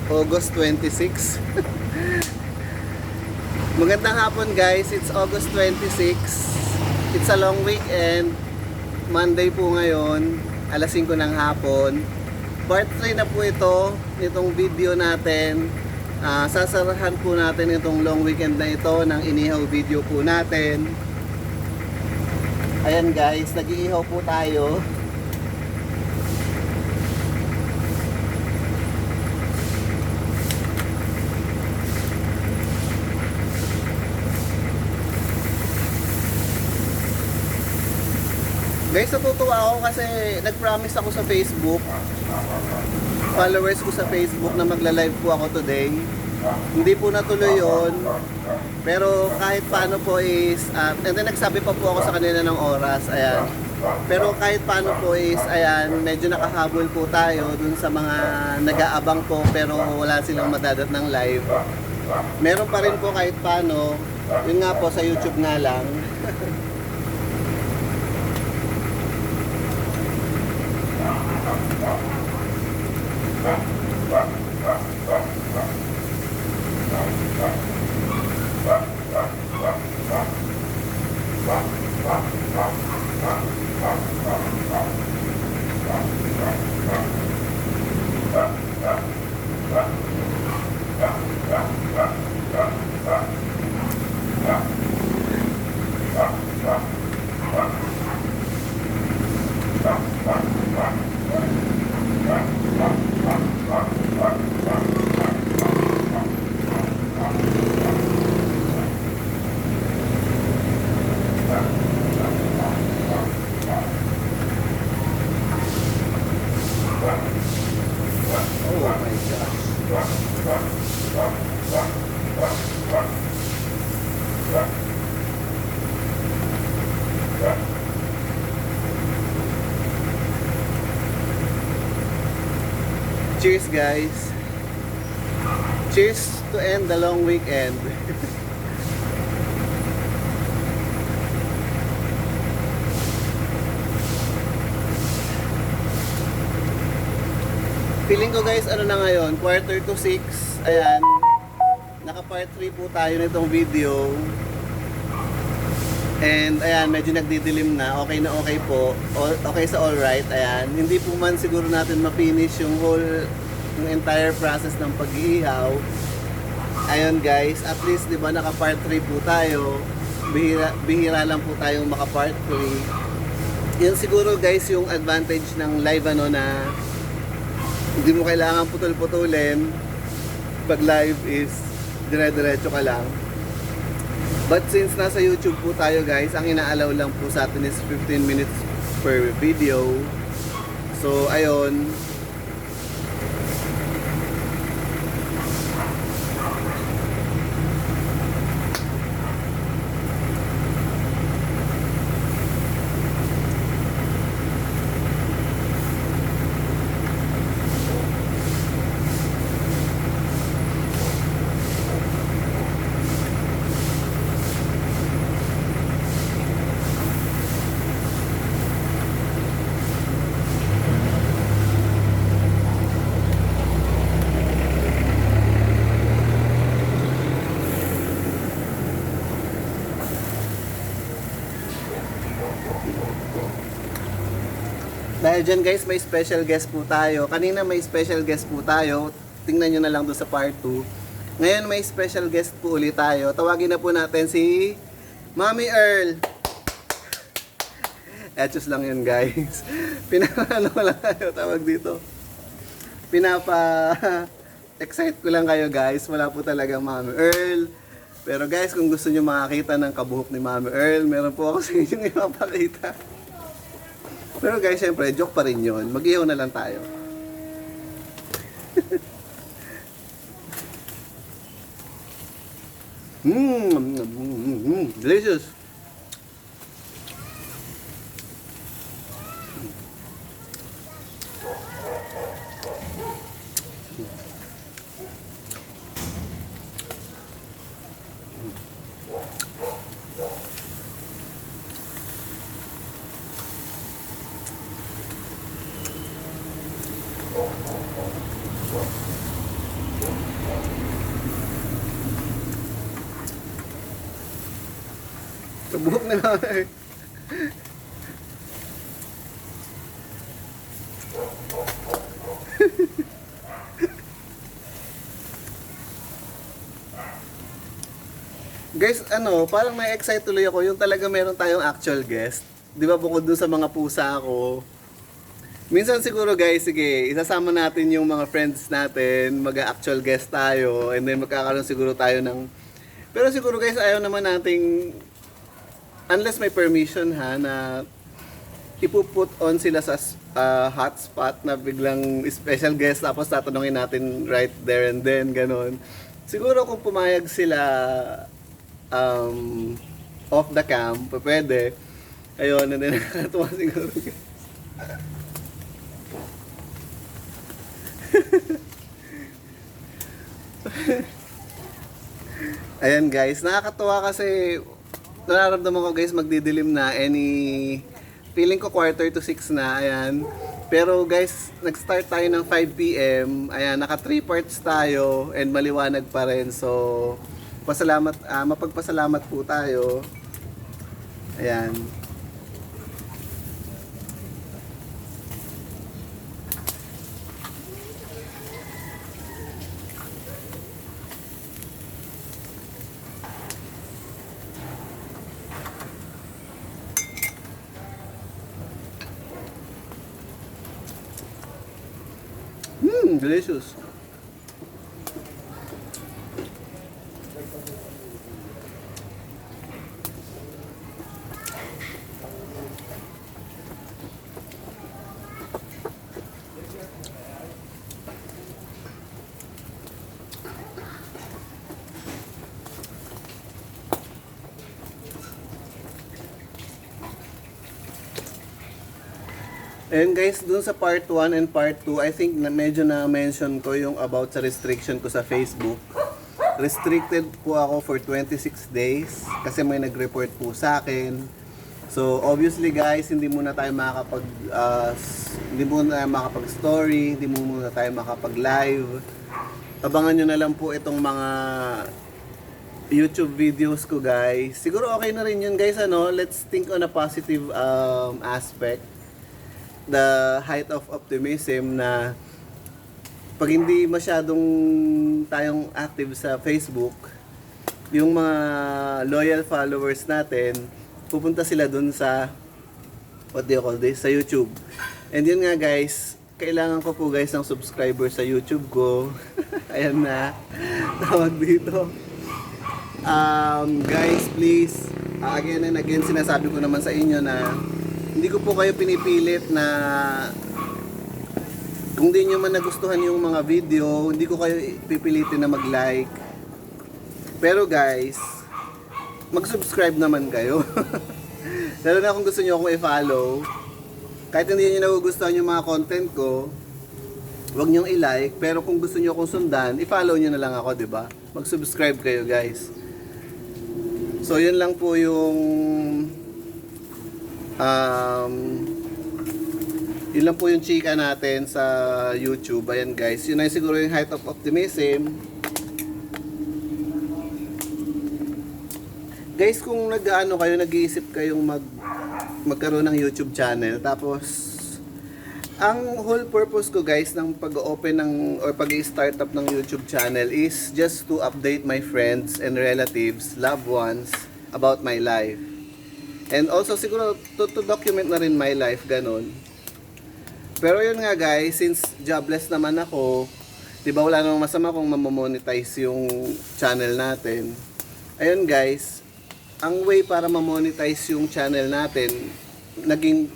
August 26. Magandang hapon guys, it's August 26. It's a long weekend. Monday po ngayon, alas 5 ng hapon. Part 3 na po ito, nitong video natin. Sasarahan po natin itong long weekend na ito ng inihaw video po natin. Ayan guys, nag-iihaw po tayo. Guys, natutuwa ako kasi nag-promise ako sa Facebook, followers ko sa Facebook, na magla-live po ako today. Hindi po natuloy yun, pero kahit paano po is, and then nagsabi pa po ako sa kanila ng oras, ayan. Pero kahit paano po is, ayan, medyo nakahabol po tayo dun sa mga nag-aabang po pero wala silang madadat ng live. Meron pa rin po kahit paano, yun nga po sa YouTube nga lang. Cheers guys. Cheers to end the long weekend. Feeling ko guys, ano na ngayon, quarter to 6. Ayan, naka part 3 po tayo nitong video. And ayan, medyo nagdidilim na. Okay na okay po. Okay sa alright. Ayan, hindi po man siguro natin ma-finish yung entire process ng pag-iihaw. Ayun guys, at least 'di ba naka part 3 po tayo. Bihira lang po tayong maka part 3. Yan siguro guys yung advantage ng live, ano, na hindi mo kailangan putol-putulin. Pag live is dire-diretso ka lang. But since nasa YouTube po tayo guys, ang inaalaw lang po sa atin is 15 minutes per video. So ayun. Dahil dyan guys, may special guest po tayo. Kanina may special guest po tayo. Tingnan nyo na lang doon sa part 2. Ngayon may special guest po ulit tayo. Tawagin na po natin si Mami Earl. Etos lang yun guys. Pinapano ko lang kayo, tawag dito. Excite ko lang kayo guys. Wala po talagang Mami Earl. Pero guys, kung gusto nyo makakita ng kabuhok ni Mami Earl, meron po ako sa inyong ipapakita. Pero guys, syempre, joke pa rin yun. Mag-ihaw na lang tayo. Delicious. Sa buhok na lang. Guys, parang na-excite tuloy ako yung talaga meron tayong actual guest. Di ba bukod dun sa mga pusa ako. Minsan siguro guys, sige, isasama natin yung mga friends natin, mag-actual guest tayo, and then magkakaroon siguro tayo ng... Pero siguro guys, ayaw naman nating, unless may permission ha, na ipuput on sila sa hotspot na biglang special guest, tapos tatanungin natin right there and then, ganon. Siguro kung pumayag sila off the cam, pwede. Ayun, and then nakakatuwa siguro guys. Ayan guys, nakakatuwa kasi nararamdaman ko guys magdidilim na feeling ko 5:45 na, ayan. Pero guys, nag-start tayo ng 5 PM, ayan, naka 3 parts tayo and maliwanag pa rin. So, mapagpasalamat po tayo. Ayan. Delicious. And guys, dun sa part 1 and part 2, I think na medyo na-mention ko yung about sa restriction ko sa Facebook. Restricted po ako for 26 days kasi may nag-report po sa akin. So obviously guys, hindi muna tayo makakapag-story, hindi muna tayo makapag-live. Abangan nyo na lang po itong mga YouTube videos ko guys. Siguro okay na rin yun guys, let's think on a positive aspect. The height of optimism na pag hindi masyadong tayong active sa Facebook, yung mga loyal followers natin, pupunta sila dun sa sa YouTube. And yun nga guys, kailangan ko po guys ng subscribers sa YouTube ko. Ayan na, tawag dito. Guys, please, again and again, sinasabi ko naman sa inyo na hindi ko po kayo pinipilit na kung di nyo man nagustuhan yung mga video, hindi ko kayo pipilitin na mag-like. Pero guys, mag-subscribe naman kayo. Lalo na kung gusto nyo akong i-follow. Kahit hindi nyo nagugustuhan yung mga content ko, huwag nyo i-like. Pero kung gusto nyo akong sundan, i-follow nyo na lang ako, di ba? Mag-subscribe kayo guys. So yun lang po yung yun lang po yung chika natin sa YouTube. Ayan guys, yun ay siguro yung height of optimism. Guys, kung nag-iisip kayong magkaroon ng YouTube channel, tapos ang whole purpose ko guys ng pag-open or pag-i-start up ng YouTube channel is just to update my friends and relatives, loved ones about my life. And also siguro to document na rin my life, ganun. Pero yun nga guys, since jobless naman ako, di ba wala namang masama kung mamonetize yung channel natin. Ayun guys, ang way para mamonetize yung channel natin, naging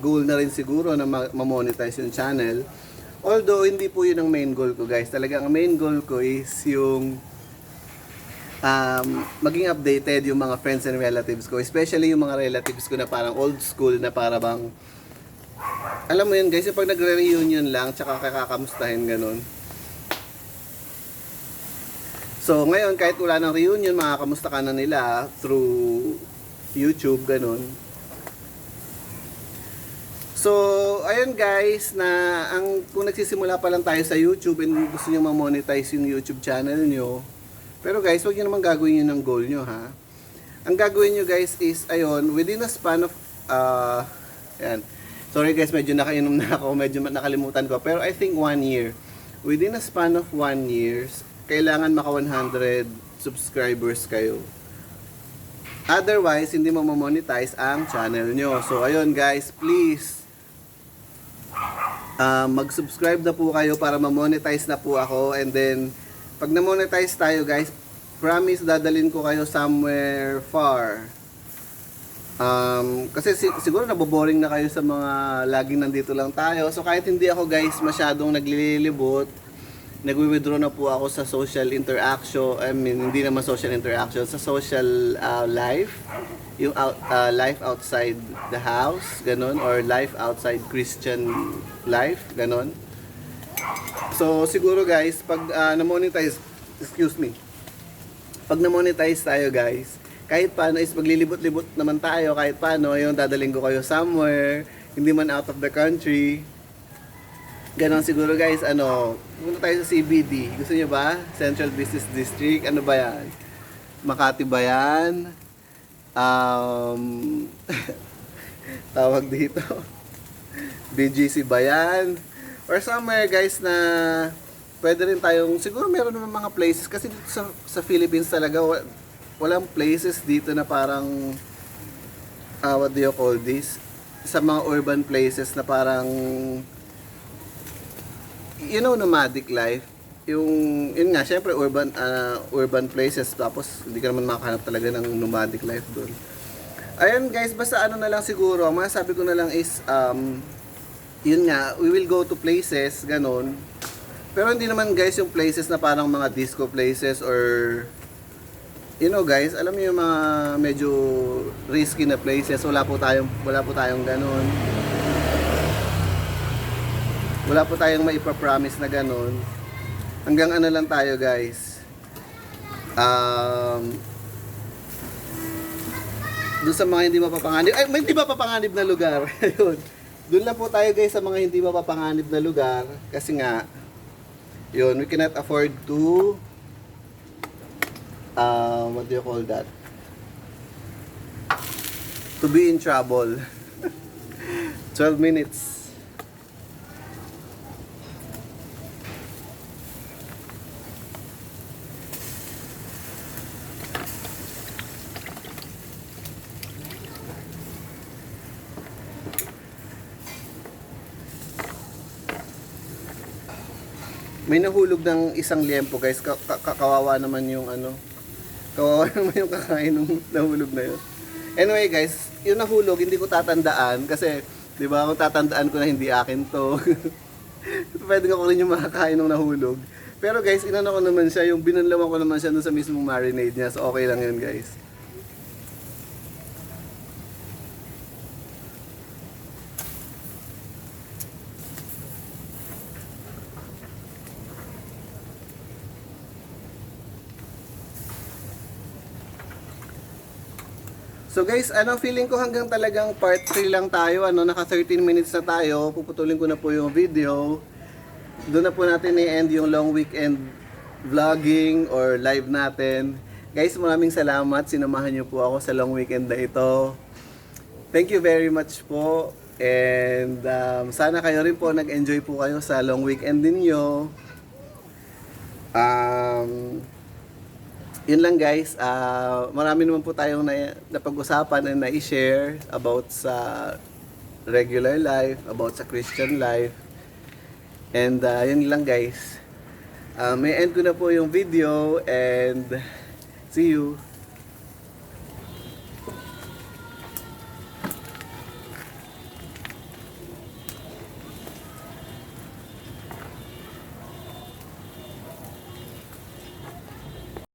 goal na rin siguro na mamonetize yung channel. Although hindi po yun ang main goal ko guys. Talaga ang main goal ko is yung maging updated yung mga friends and relatives ko, especially yung mga relatives ko na parang old school, na para bang alam mo yun guys, yung pag nagre-reunion lang tsaka kakakamustahin ganun. So ngayon kahit wala ng reunion, makakamusta ka na nila through YouTube, ganun. So ayun guys, na kung nagsisimula pa lang tayo sa YouTube and gusto nyo ma-monetize yung YouTube channel nyo, pero guys, huwag nyo naman gagawin yun ng goal nyo ha. Ang gagawin nyo guys is, ayun, within a span of, ayan. Sorry guys, medyo nakainom na ako, medyo nakalimutan ko. Pero I think 1 year. Within a span of 1 year, kailangan maka 100 subscribers kayo. Otherwise, hindi mo ma-monetize ang channel nyo. So, ayun guys, please, mag-subscribe na po kayo para ma-monetize na po ako. And then, pag na-monetize tayo guys, promise dadalhin ko kayo somewhere far. Kasi siguro naboboring na kayo sa mga laging nandito lang tayo. So kahit hindi ako guys masyadong naglilibot, nagwi-withdraw na po ako sa social interaction. I mean, hindi naman social interaction, sa social life. Yung life outside the house, ganon. Or life outside Christian life, ganon. So siguro guys, pag na-monetize, excuse me, pag na-monetize tayo guys, kahit paano is maglilibot-libot naman tayo, kahit paano, yung dadaling ko kayo somewhere, hindi man out of the country. Ganon siguro guys, pumunta tayo sa CBD. Gusto niyo ba? Central Business District, ano ba yan? Makati ba yan? Tawag dito. BGC ba yan? Or somewhere guys na pwede rin tayong, siguro meron naman mga places, kasi dito sa Philippines talaga, walang places dito na parang, what do you call this? Sa mga urban places na parang, nomadic life. Yun nga, syempre urban places, tapos hindi ka naman makahanap talaga ng nomadic life doon. Ayun guys, basta na lang siguro, ang masasabi ko na lang is, yun nga, we will go to places, ganon. Pero hindi naman guys yung places na parang mga disco places or guys, alam niyo yung mga medyo risky na places. Wala po tayong ganun. Wala po tayong maipa-promise na ganun. Hanggang lang tayo guys. Doon sa mga hindi mapapanganib. Ay, hindi mapapanganib na lugar. Ayun. Doon lang po tayo guys sa mga hindi mapapanganib na lugar. Kasi nga, yun, we cannot afford to what do you call that? To be in trouble. 12 minutes. May nahulog ng isang liempo guys. Kawawa naman yung kawawa naman yung kakain ng nahulog na yun. Anyway guys, yung nahulog hindi ko tatandaan kasi, di ba, kung tatandaan ko na hindi akin to. Pwede ko rin yung makakain ng nahulog. Pero guys, inano ko naman siya, yung binanlawan ko naman siya dun sa mismong marinade niya. So okay lang yun guys. So guys, feeling ko hanggang talagang part 3 lang tayo, naka 13 minutes na tayo, puputulin ko na po yung video. Doon na po natin i-end yung long weekend vlogging or live natin. Guys, maraming salamat, sinamahan niyo po ako sa long weekend na ito. Thank you very much po. And sana kayo rin po nag-enjoy po kayo sa long weekend ninyo. Yun lang guys, marami naman po tayong napag-usapan and na-share about sa regular life, about sa Christian life. And yun lang guys. May end ko na po yung video and see you.